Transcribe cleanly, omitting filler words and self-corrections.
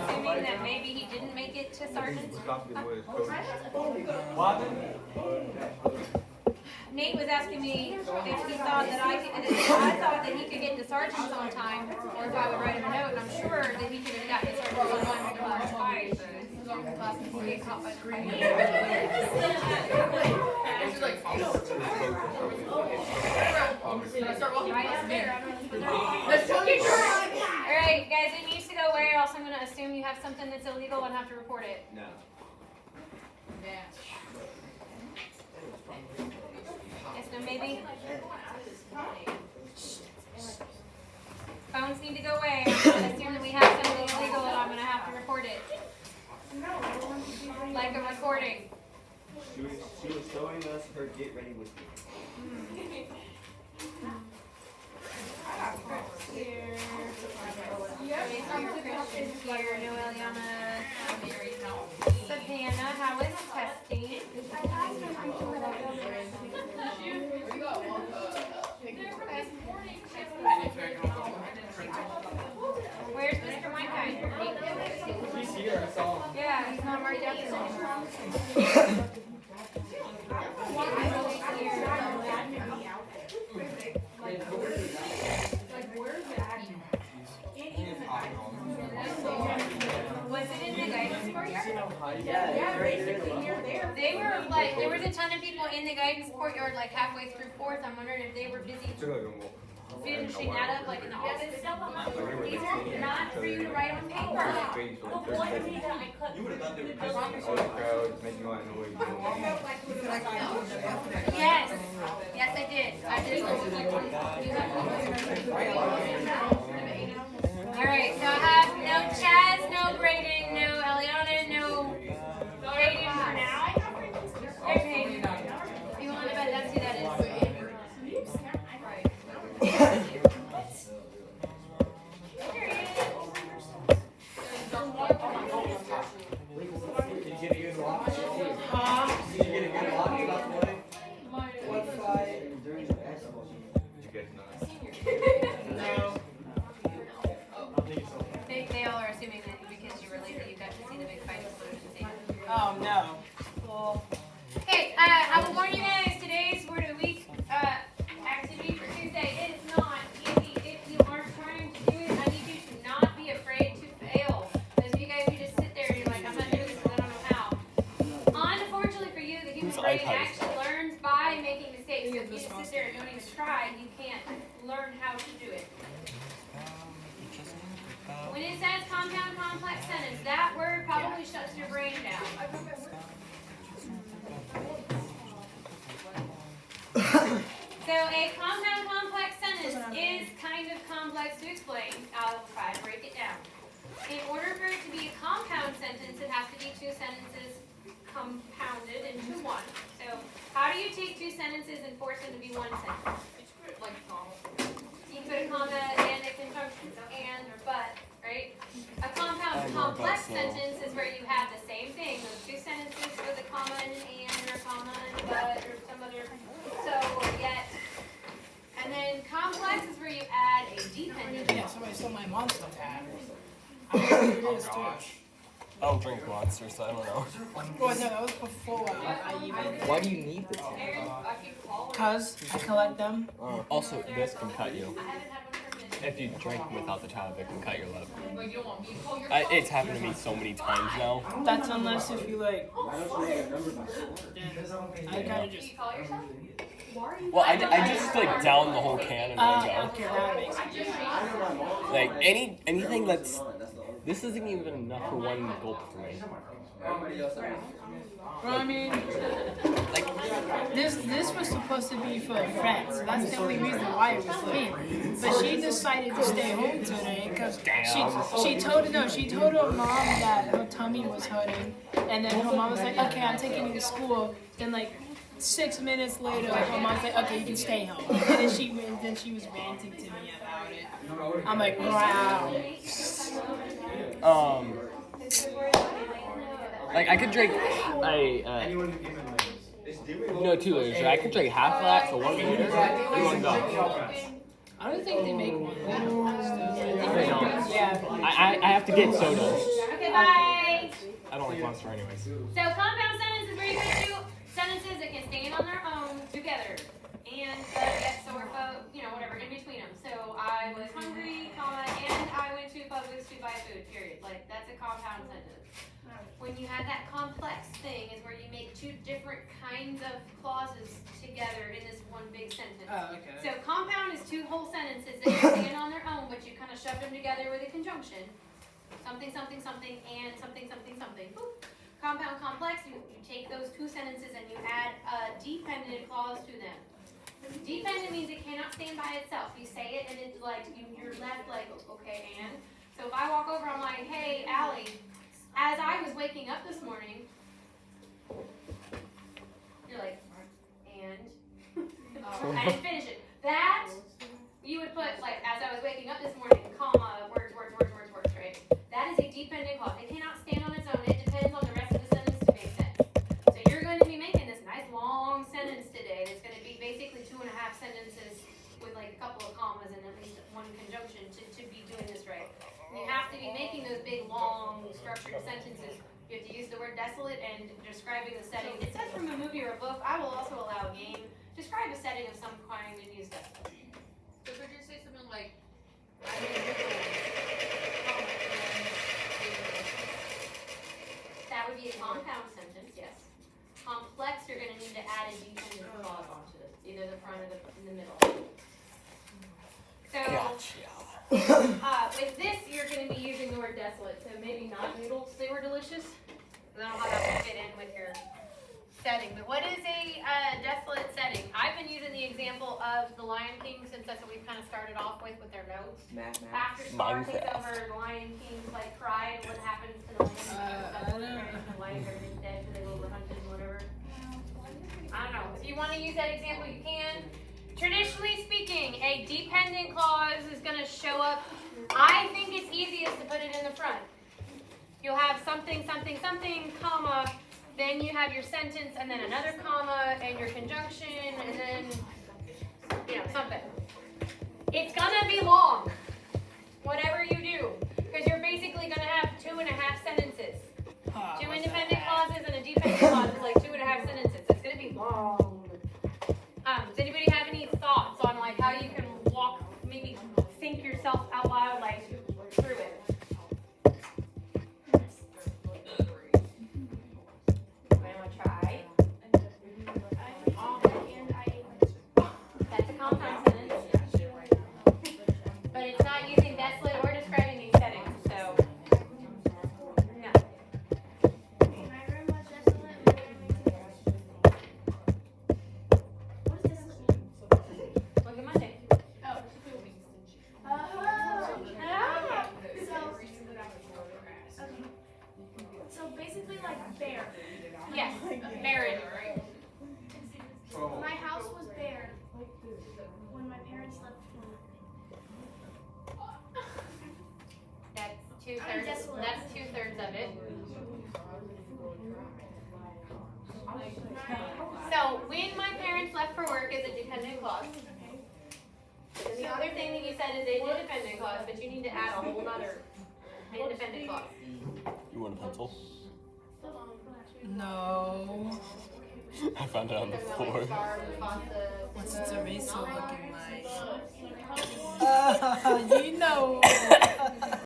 assuming that maybe he didn't make it to sergeant. Nate was asking me if he thought that I thought that he could get to sergeant's on time, or if I would write him a note. And I'm sure that he could have gotten to sergeant's on time for the last fight. He get caught by the Alright, guys, it needs to go away, or else I'm going to assume you have something that's illegal and have to report it. No. Yes, no, maybe? Phones need to go away. I'm going to assume that we have something illegal and I'm going to have to report it. Like a recording. She was showing us her get ready with me. Here. No Eliana. Savannah, how is testing? Where's Mr. Winekine? He's here, I saw him. Yeah, he's not marked up anymore. Was it in the guidance courtyard? They were like, there was a ton of people in the guidance courtyard like halfway through fourth. I'm wondering if they were busy finishing that up like in the office. These are not for you to write on paper. You would have thought they were Yes. Yes, I did. All right, so I have no Chaz, no Brayden, no Eliana, no Brayden for now. Okay. You want to bet that's who that is? Did you get a good walk? Did you get a good walk about the way? What fight? No. They all are assuming that because you were late that you got to see the big fight. Oh no. Well. Okay, I will warn you guys, today's word of the week activity for Tuesday is not easy. If you are trying to do it, I need you to not be afraid to fail. Those of you guys who just sit there and you're like, I'm not doing this because I don't know how. Unfortunately for you, the human brain actually learns by making mistakes. So if you just sit there and don't even try, you can't learn how to do it. When it says compound complex sentence, that word probably shuts your brain down. So a compound complex sentence is kind of complex to explain. I'll try to break it down. In order for it to be a compound sentence, it has to be two sentences compounded into one. So how do you take two sentences and force them to be one sentence? You put a comma and a conjunction, so and or but, right? A compound complex sentence is where you have the same thing, those two sentences with a comma and an and or a comma and a but or some other so or yet. And then complex is where you add a dependent. Yeah, somebody stole my monster tab. I don't know who it is too. I don't drink Monster, so I don't know. Well, no, that was before I even. Why do you need the tab? Cause I collect them. Also, this can cut you. If you drink without the tab, it can cut your lip. It's happened to me so many times now. That's unless if you like. I gotta just. Well, I just like down the whole can in one go. Okay, that makes sense. Like anything that's. This isn't even enough for one gulp for me. Well, I mean, Like this was supposed to be for a friend, so that's the only reason why it was late. But she decided to stay home today because she told her mom that her tummy was hurting, and then her mom was like, okay, I'm taking you to school. Then like 6 minutes later, her mom's like, okay, you can stay home. And then she was ranting to me about it. I'm like, wow. Like I could drink Anyone who gives him layers. no 2 liters. I could drink half of that, so 1 liter in one go. I don't think they make one. They don't. Yeah. I have to get sodas. Okay, bye. I don't like Monster anyways. So compound sentences where you put two sentences that can stand on their own together. And yes, or whatever, in between them. So I was hungry, comma, and I went to Publix to buy food, period. Like, that's a compound sentence. When you have that complex thing is where you make two different kinds of clauses together in this one big sentence. Oh, okay. So compound is two whole sentences that stand on their own, but you kind of shove them together with a conjunction. Something, something, something, and something, something, something. Boop. Compound complex, you take those two sentences and you add a dependent clause to them. Dependent means it cannot stand by itself. You say it and it's like, you're left like, okay, and? So if I walk over, I'm like, hey, Allie, as I was waking up this morning, you're like, and? I didn't finish it. That, you would put, like, as I was waking up this morning, comma, words, right? That is a dependent clause. It cannot stand on its own. It depends on the rest of the sentence to make sense. So you're going to be making this nice long sentence today that's going to be basically 2.5 sentences with like a couple of commas and at least one conjunction to be doing this right. You have to be making those big, long, structured sentences. You have to use the word desolate and describing the setting. It says from a movie or a book. I will also allow a game. Describe a setting of some kind and use desolate. So could you say something like, That would be a compound sentence, yes. Complex, you're going to need to add a dependent clause onto it, either the front or in the middle. So, with this, you're going to be using the word desolate. So maybe not noodles, they were delicious. I don't know how that would fit in with your setting. But what is a desolate setting? I've been using the example of the Lion King since that's what we've kind of started off with their notes. After Scar takes over, the Lion King like cried. What happens to the lion? The lions are dead, so they go over hunted and whatever. I don't know. If you want to use that example, you can. Traditionally speaking, a dependent clause is going to show up. I think it's easiest to put it in the front. You'll have something, something, something, comma. Then you have your sentence, and then another comma, and your conjunction, and then, something. It's gonna be long, whatever you do, because you're basically gonna have 2.5 sentences. 2 independent clauses and a dependent clause is like 2.5 sentences. It's gonna be long. Does anybody have any thoughts on like how you can maybe think yourself out loud like through it? That's a compound sentence. But it's not using desolate or describing these settings, so no. My room was desolate. What does desolate mean? Look at Monday. So basically like bare. Yes, barren. My house was bare when my parents left home. That's I'm 2/3. desolate. That's 2/3 of it. So when my parents left for work is a dependent clause. And the other thing that you said is a independent clause, but you need to add a whole other independent clause. You want a pencil? No. I found it on the floor. What's its eraser looking like? You know.